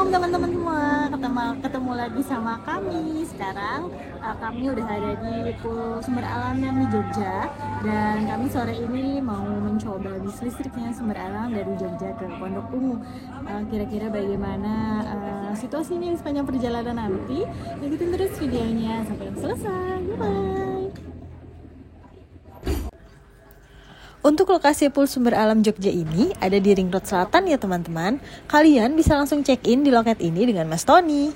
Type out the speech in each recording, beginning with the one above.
Shalom teman-teman semua, ketemu lagi sama kami. Sekarang kami udah ada di Pulau Sumber Alam yang di Jogja. Dan kami sore ini mau mencoba bis listriknya Sumber Alam dari Jogja ke Pondok Ungu. Kira-kira bagaimana situasinya di sepanjang perjalanan nanti. Ikutin terus videonya sampai selesai. Bye! Untuk lokasi Pool Sumber Alam Jogja ini ada di Ring Road Selatan ya teman-teman. Kalian bisa langsung check-in di loket ini dengan Mas Tony.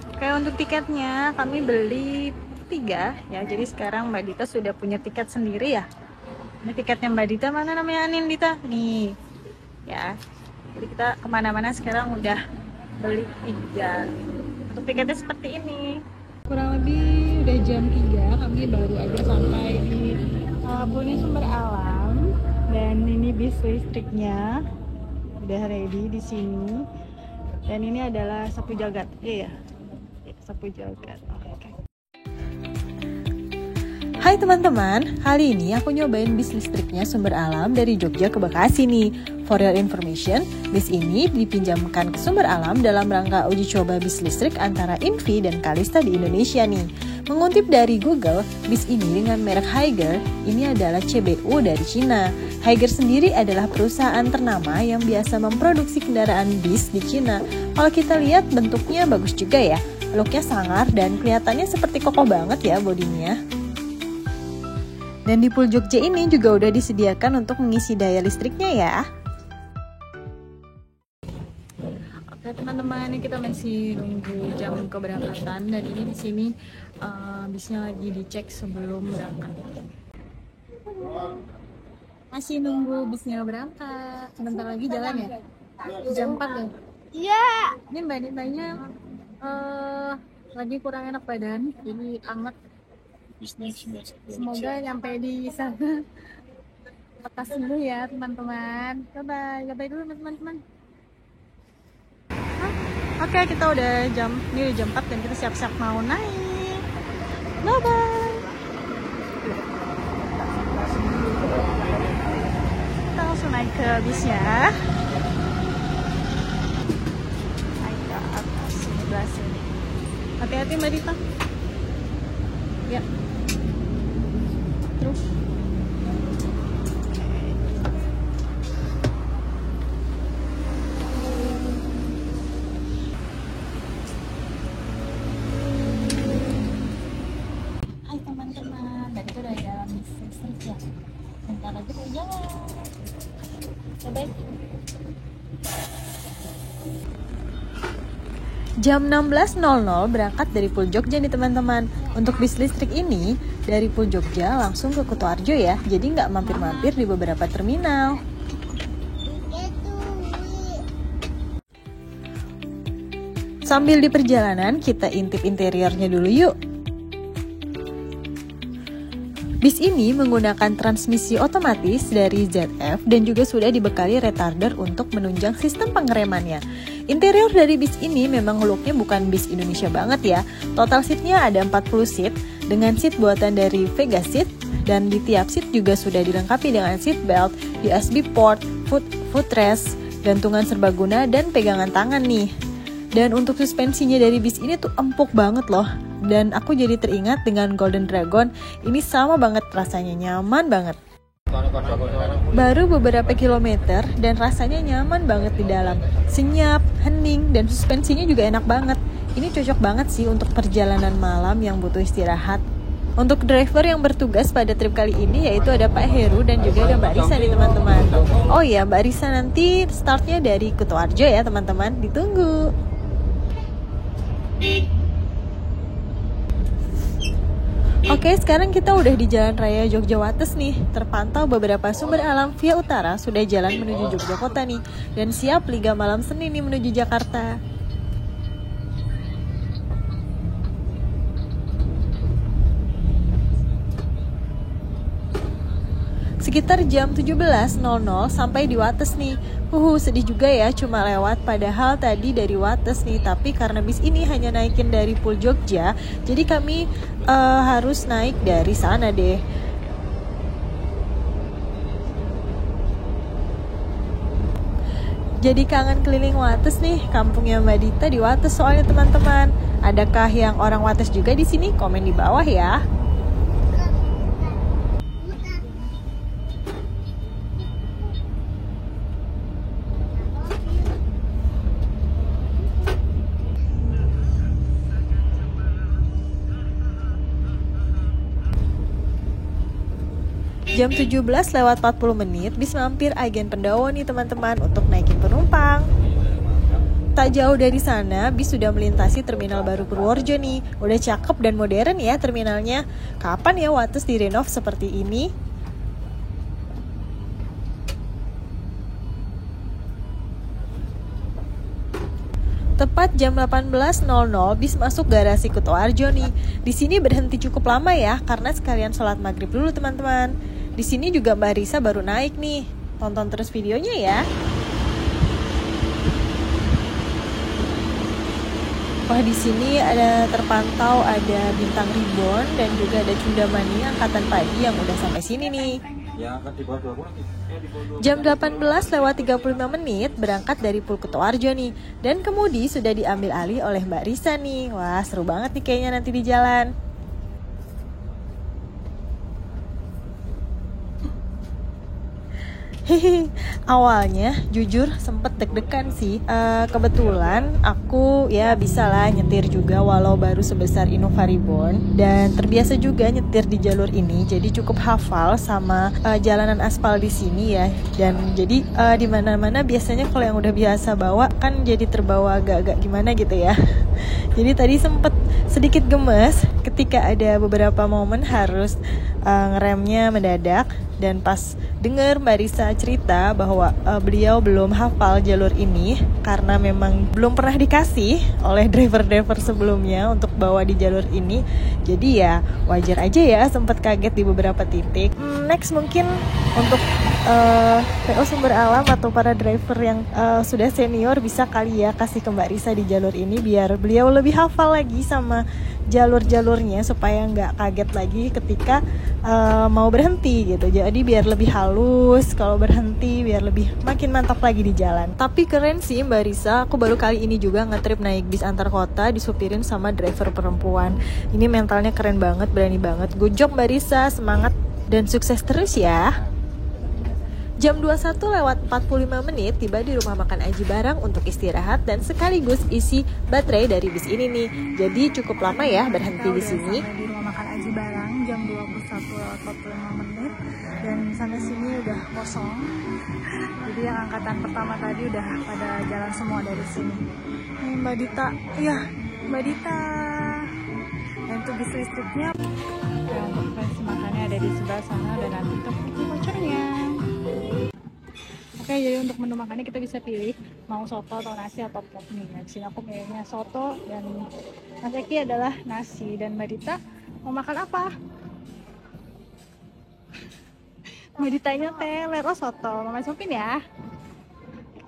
Oke, untuk tiketnya kami beli 3 ya. Jadi sekarang Mbak Dita sudah punya tiket sendiri ya. Ini tiketnya Mbak Dita, mana namanya Anin Dita? Nih ya. Jadi kita kemana-mana sekarang udah beli 3. Untuk tiketnya seperti ini. Kurang lebih udah jam 3 kami baru aja sampai di Pool Sumber Alam, dan ini bis listriknya udah ready di sini. Dan ini adalah sapu jagat, iya ya, sapu jagat. Oke. Hai teman-teman, kali ini aku nyobain bis listriknya Sumber Alam dari Jogja ke Bekasi nih. For your information, bis ini dipinjamkan ke Sumber Alam dalam rangka uji coba bis listrik antara Invi dan Kalista di Indonesia nih. Mengutip dari Google, bis ini dengan merek Higer ini adalah CBU dari Cina. Higer sendiri adalah perusahaan ternama yang biasa memproduksi kendaraan bis di Cina. Kalau kita lihat bentuknya bagus juga ya, looknya sangar dan kelihatannya seperti kokoh banget ya bodinya. Dan di Pool Jogja ini juga udah disediakan untuk mengisi daya listriknya ya. Oke teman-teman, ini kita masih nunggu jam keberangkatan, dan ini di sini bisnya lagi dicek sebelum berangkat. Masih nunggu bisnya berangkat, sebentar lagi jalan ya, jam 4 ya. Iya. Ini Mbak Ditanya lagi kurang enak badan, jadi anget. Semoga nyampe di sana lekas dulu ya teman-teman. Bye-bye dulu teman-teman. Oke, kita udah ini jam 4 dan kita siap-siap mau naik. Bye-bye. Kita langsung naik ke bisnya. Naik ke atas sebelah sini. Hati-hati Mbak Dita. Ya. Terus. Hai teman-teman, tadi itu udah dalam bis listrik ya. Bentar lagi mau jalan. Bye-bye. Jam 16.00 berangkat dari Pool Jogja nih teman-teman. Untuk bis listrik ini dari Pool Jogja langsung ke Kutoarjo ya. Jadi nggak mampir-mampir di beberapa terminal. Sambil di perjalanan kita intip interiornya dulu yuk. Bis ini menggunakan transmisi otomatis dari ZF dan juga sudah dibekali retarder untuk menunjang sistem pengeremannya. Interior dari bis ini memang looknya bukan bis Indonesia banget ya. Total seatnya ada 40 seat dengan seat buatan dari Vega Seat, dan di tiap seat juga sudah dilengkapi dengan seat belt, USB port, footrest, gantungan serbaguna, dan pegangan tangan nih. Dan untuk suspensinya dari bis ini tuh empuk banget loh. Dan aku jadi teringat dengan Golden Dragon, ini sama banget rasanya, nyaman banget. Baru beberapa kilometer dan rasanya nyaman banget di dalam. Senyap, hening, dan suspensinya juga enak banget. Ini cocok banget sih untuk perjalanan malam yang butuh istirahat. Untuk driver yang bertugas pada trip kali ini yaitu ada Pak Heru dan juga ada Mbak Risa nih teman-teman. Oh iya, Mbak Risa nanti startnya dari Kutoarjo ya teman-teman, ditunggu. Oke, sekarang kita udah di Jalan Raya Jogja Wates nih. Terpantau beberapa sumber alam via utara sudah jalan menuju Jogja Kota nih. Dan siap Liga Malam Seni nih menuju Jakarta. Sekitar jam 17.00 sampai di Wates nih. Sedih juga ya cuma lewat, padahal tadi dari Wates nih. Tapi karena bis ini hanya naikin dari Pool Jogja, jadi kami harus naik dari sana deh. Jadi kangen keliling Wates nih, kampungnya Mbak Dita di Wates soalnya teman-teman. Adakah yang orang Wates juga di sini? Komen di bawah ya. Jam 17:40 bis mampir Agen Pendowo nih teman-teman untuk naikin penumpang. Tak jauh dari sana, bis sudah melintasi terminal baru Purworejo nih. Udah cakep dan modern ya terminalnya. Kapan ya Wates direnov seperti ini? Tepat jam 18.00 bis masuk garasi Kutoarjo nih. Di sini berhenti cukup lama ya karena sekalian sholat maghrib dulu teman-teman. Di sini juga Mbak Risa baru naik nih. Tonton terus videonya ya. Wah, di sini ada terpantau ada bintang ribbon dan juga ada Cundamani angkatan pagi yang udah sampai sini nih. Jam 18:35 berangkat dari Pul Kutoarjo nih. Dan kemudi sudah diambil alih oleh Mbak Risa nih. Wah, seru banget nih kayaknya nanti di jalan. Hehe, awalnya jujur sempet deg-degan sih. Kebetulan aku ya bisa lah nyetir juga walau baru sebesar Innova Reborn dan terbiasa juga nyetir di jalur ini. Jadi cukup hafal sama jalanan aspal di sini ya. Dan jadi di mana-mana biasanya kalau yang udah biasa bawa kan jadi terbawa agak-agak gimana gitu ya. Jadi tadi sempet sedikit gemes ketika ada beberapa momen harus ngeremnya mendadak. Dan pas dengar Mbak Risa cerita bahwa beliau belum hafal jalur ini karena memang belum pernah dikasih oleh driver-driver sebelumnya untuk bawa di jalur ini. Jadi ya wajar aja ya sempat kaget di beberapa titik. Next mungkin untuk PO Sumber Alam atau para driver yang sudah senior bisa kali ya kasih ke Mbak Risa di jalur ini biar beliau lebih hafal lagi sama jalur-jalurnya supaya nggak kaget lagi ketika mau berhenti gitu. Jadi biar lebih halus kalau berhenti, biar lebih makin mantap lagi di jalan. Tapi keren sih Mbak Risa, aku baru kali ini juga ngetrip naik bis antar kota disupirin sama driver perempuan. Ini mentalnya keren banget, berani banget. Good job Mbak Risa, semangat dan sukses terus ya. Jam 21:45 tiba di rumah makan Aji Barang untuk istirahat dan sekaligus isi baterai dari bis ini nih. Jadi cukup lama ya berhenti di sini. Di rumah makan Aji Barang jam 21:45 dan sana sini udah kosong. Jadi yang angkatan pertama tadi udah pada jalan semua dari sini. Ini Mbak Dita, iya Mbak Dita. Dan untuk bis listriknya, ya, untuk versi makannya ada di sebelah sana dan nanti untuk vouchernya. Oke, jadi untuk menu makannya kita bisa pilih mau soto atau nasi atau pop nih. Nah, di sini aku milihnya soto dan Mas Eki adalah nasi dan Mbak Dita mau makan apa? Mbak Ditanya teler, oh soto. Mama suapin ya.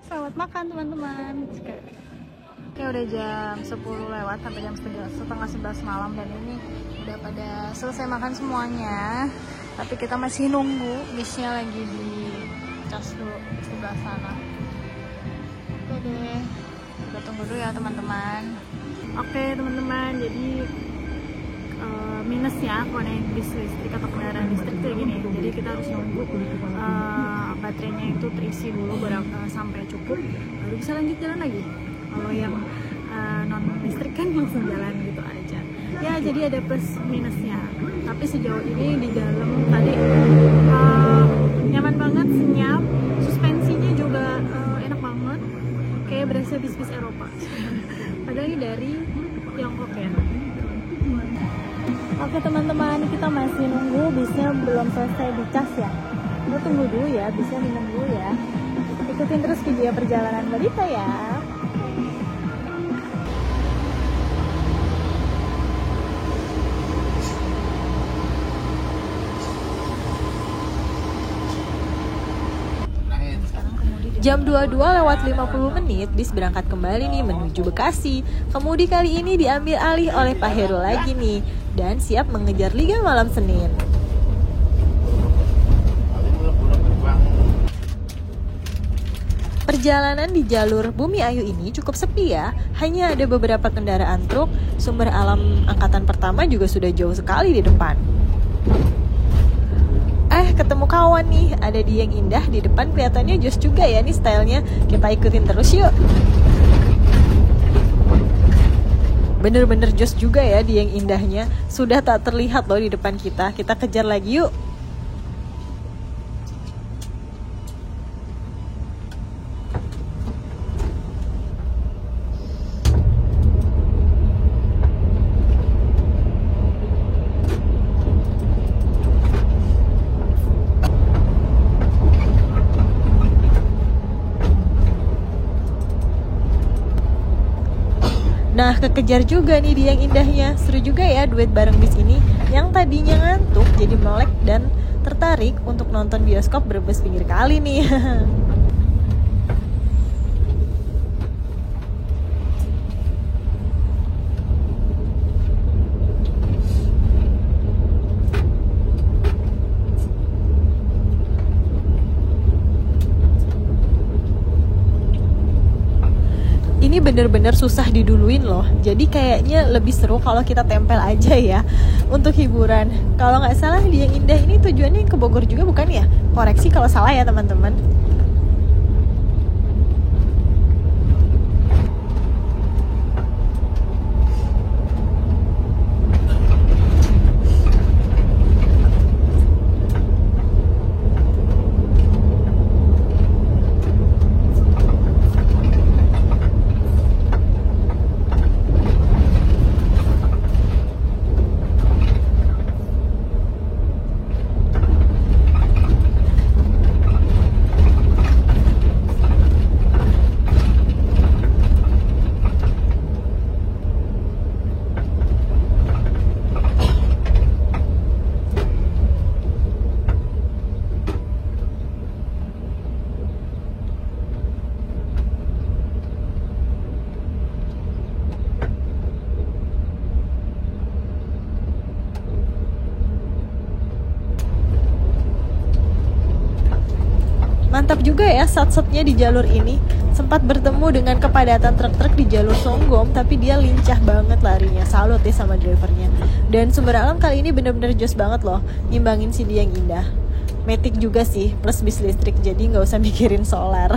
Selamat makan teman-teman. Oke, udah jam 10 lewat sampai jam setengah 11 malam dan ini udah pada selesai makan semuanya. Tapi kita masih nunggu bisnya lagi di cas dulu di sebelah sana. Oke deh, kita tunggu dulu ya teman-teman. Oke teman-teman, jadi minusnya kalau naik bis listrik atau kendaraan listrik kayak gini. Jadi kita harus nunggu baterainya itu terisi dulu sampai cukup, baru bisa lanjut jalan lagi. Kalau yang non listrik kan langsung jalan gitu aja. Ya jadi ada plus minusnya. Tapi sejauh ini di dalam tadi nyaman banget, senyap, suspensinya juga enak banget, kayak berasa bis-bis Eropa. Padahal ini dari Tiongkok ya. Oke teman-teman, kita masih nunggu bisnya belum selesai dicas ya. Kita tunggu dulu ya, bisnya minum dulu ya. Ikutin terus video perjalanan Mbak Dita ya. Jam 22:50 bis berangkat kembali nih menuju Bekasi. Kemudi kali ini diambil alih oleh Pak Heru lagi nih dan siap mengejar Liga Malam Senin. Perjalanan di jalur Bumi Ayu ini cukup sepi ya, hanya ada beberapa kendaraan truk. Sumber alam angkatan pertama juga sudah jauh sekali di depan. Ketemu kawan nih, ada Dieng Indah di depan, kelihatannya jos juga ya nih stylenya. Kita ikutin terus yuk. Bener-bener jos juga ya Dieng Indahnya, sudah tak terlihat loh di depan kita. Kita kejar lagi yuk. Nah, kekejar juga nih Dieng Indahnya. Seru juga ya duet bareng bis ini. Yang tadinya ngantuk jadi melek dan tertarik untuk nonton bioskop Brebes pinggir kali nih. Ini bener-bener susah diduluin loh. Jadi kayaknya lebih seru kalau kita tempel aja ya untuk hiburan. Kalau nggak salah Dieng Indah ini tujuannya ke Bogor juga bukan ya? Koreksi kalau salah ya teman-teman. Mantap juga ya sat-satnya di jalur ini. Sempat bertemu dengan kepadatan truk-truk di jalur Songgom, tapi dia lincah banget larinya. Salut ya sama drivernya. Dan sumber alam kali ini bener-bener jos banget loh, ngimbangin si Dieng Indah. Matic juga sih, plus bis listrik, jadi nggak usah mikirin solar.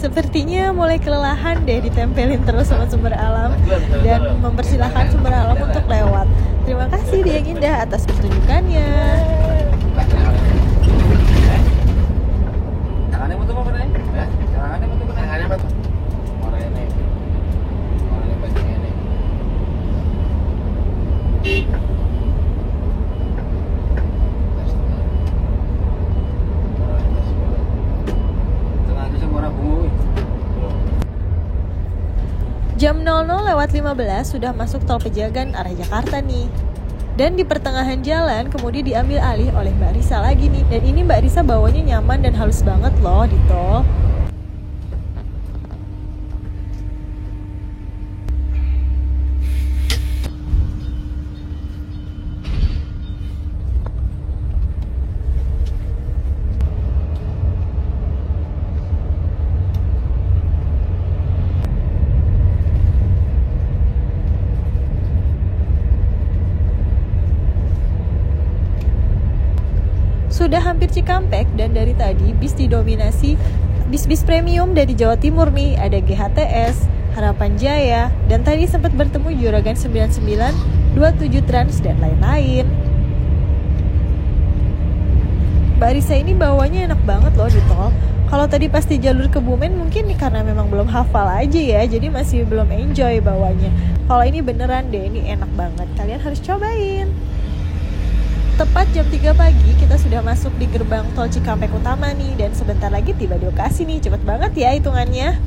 Sepertinya mulai kelelahan deh ditempelin terus sama sumber alam dan mempersilahkan sumber alam untuk lewat. Terima kasih Dieng Indah atas pertunjukannya. Jam 00:15 sudah masuk tol Pejagan arah Jakarta nih. Dan di pertengahan jalan kemudian diambil alih oleh Mbak Risa lagi nih. Dan ini Mbak Risa bawanya nyaman dan halus banget loh di tol. Sudah hampir Cikampek dan dari tadi bis didominasi bis-bis premium dari Jawa Timur nih. Ada GHTS, Harapan Jaya, dan tadi sempat bertemu Juragan 99, 27 Trans, dan lain-lain. Mbak Risa ini bawanya enak banget loh di tol. Kalau tadi pasti jalur Kebumen mungkin nih karena memang belum hafal aja ya, jadi masih belum enjoy bawanya. Kalau ini beneran deh, ini enak banget. Kalian harus cobain. Tepat jam 3 pagi kita sudah masuk di gerbang tol Cikampek Utama nih. Dan sebentar lagi tiba di lokasi nih. Cepet banget ya hitungannya.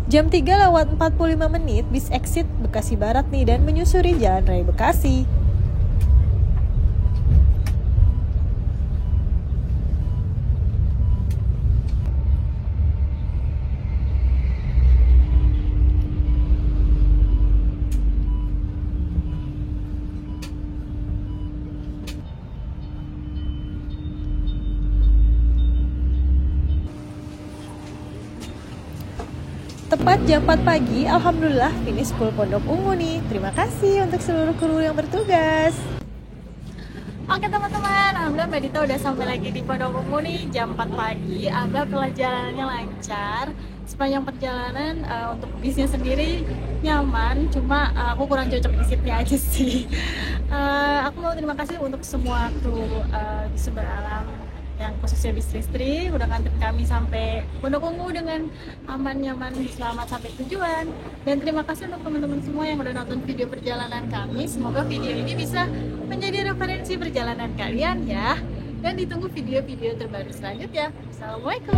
Jam 3:45 bis exit Bekasi Barat nih dan menyusuri Jalan Raya Bekasi. Tepat jam 4 pagi, alhamdulillah finish full Pondok Ungu nih. Terima kasih untuk seluruh kru yang bertugas. Oke teman-teman, alhamdulillah Mbak Dita udah sampai lagi di Pondok Ungu nih jam 4 pagi. Alhamdulillah jalanannya lancar. Sepanjang perjalanan untuk bisnya sendiri nyaman, cuma aku kurang cocok di seatnya aja sih. Aku mau terima kasih untuk semua kru di Sumber Alam yang khususnya bis Listri udah nganterin kami sampai Pondok Ungu dengan aman, nyaman, selamat sampai tujuan. Dan terima kasih untuk teman-teman semua yang udah nonton video perjalanan kami. Semoga video ini bisa menjadi referensi perjalanan kalian ya. Dan ditunggu video-video terbaru selanjutnya. Assalamualaikum.